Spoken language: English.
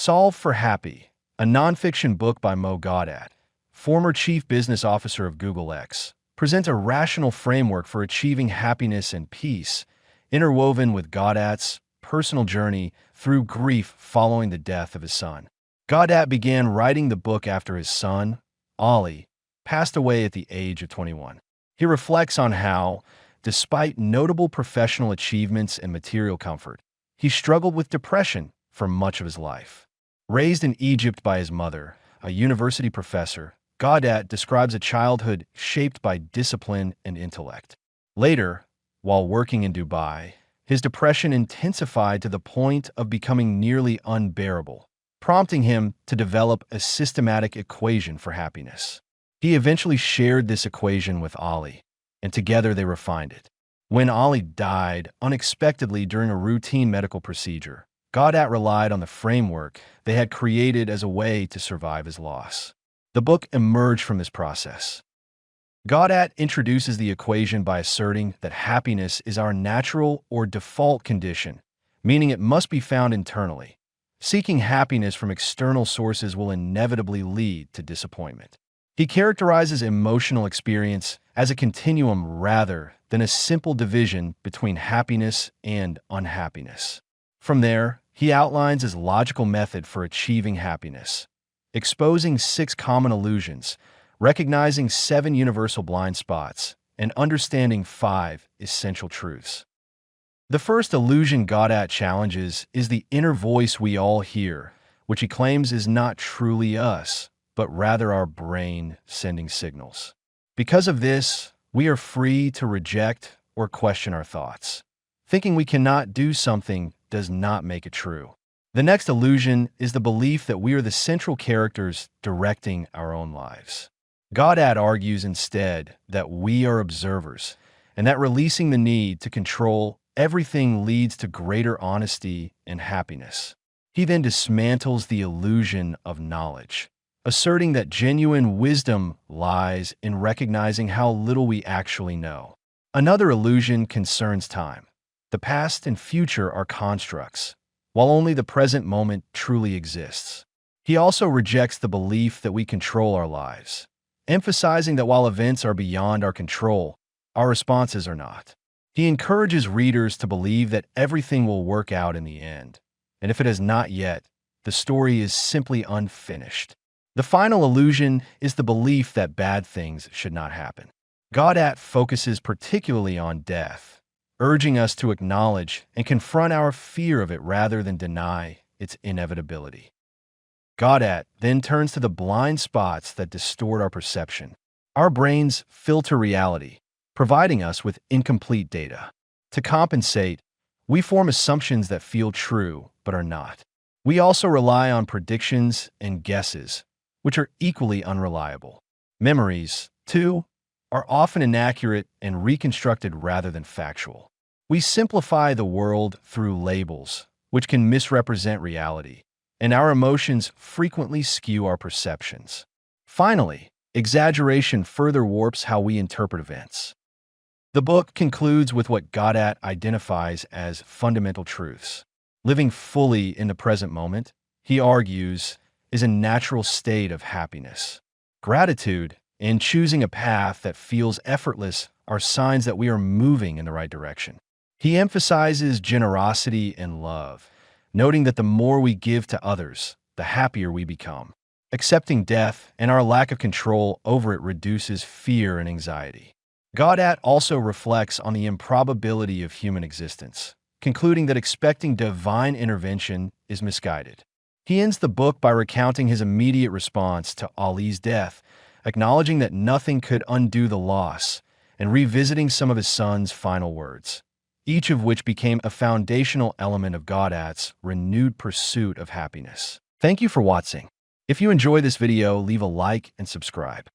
Solve for Happy, a nonfiction book by Mo Gawdat, former chief business officer of Google X, presents a rational framework for achieving happiness and peace, interwoven with Gawdat's personal journey through grief following the death of his son. Gawdat began writing the book after his son, Ali, passed away at the age of 21. He reflects on how, despite notable professional achievements and material comfort, he struggled with depression for much of his life. Raised in Egypt by his mother, a university professor, Gawdat describes a childhood shaped by discipline and intellect. Later, while working in Dubai, his depression intensified to the point of becoming nearly unbearable, prompting him to develop a systematic equation for happiness. He eventually shared this equation with Ali, and together they refined it. When Ali died unexpectedly during a routine medical procedure, Gawdat relied on the framework they had created as a way to survive his loss. The book emerged from this process. Gawdat introduces the equation by asserting that happiness is our natural or default condition, meaning it must be found internally. Seeking happiness from external sources will inevitably lead to disappointment. He characterizes emotional experience as a continuum rather than a simple division between happiness and unhappiness. From there, he outlines his logical method for achieving happiness, exposing 6 common illusions, recognizing 7 universal blind spots, and understanding 5 essential truths. The first illusion Gawdat challenges is the inner voice we all hear, which he claims is not truly us, but rather our brain sending signals. Because of this, we are free to reject or question our thoughts. Thinking we cannot do something does not make it true. The next illusion is the belief that we are the central characters directing our own lives. Gawdat argues instead that we are observers, and that releasing the need to control everything leads to greater honesty and happiness. He then dismantles the illusion of knowledge, asserting that genuine wisdom lies in recognizing how little we actually know. Another illusion concerns time. The past and future are constructs, while only the present moment truly exists. He also rejects the belief that we control our lives, emphasizing that while events are beyond our control, our responses are not. He encourages readers to believe that everything will work out in the end, and if it has not yet, the story is simply unfinished. The final illusion is the belief that bad things should not happen. Gawdat focuses particularly on death, urging us to acknowledge and confront our fear of it rather than deny its inevitability. Gawdat then turns to the blind spots that distort our perception. Our brains filter reality, providing us with incomplete data. To compensate, we form assumptions that feel true but are not. We also rely on predictions and guesses, which are equally unreliable. Memories, too, are often inaccurate and reconstructed rather than factual. We simplify the world through labels, which can misrepresent reality, and our emotions frequently skew our perceptions. Finally, exaggeration further warps how we interpret events. The book concludes with what Gawdat identifies as fundamental truths. Living fully in the present moment, he argues, is a natural state of happiness. Gratitude and choosing a path that feels effortless are signs that we are moving in the right direction. He emphasizes generosity and love, noting that the more we give to others, the happier we become. Accepting death and our lack of control over it reduces fear and anxiety. Gawdat also reflects on the improbability of human existence, concluding that expecting divine intervention is misguided. He ends the book by recounting his immediate response to Ali's death, acknowledging that nothing could undo the loss, and revisiting some of his son's final words, each of which became a foundational element of Gawdat's renewed pursuit of happiness. Thank you for watching. If you enjoy this video, leave a like and subscribe.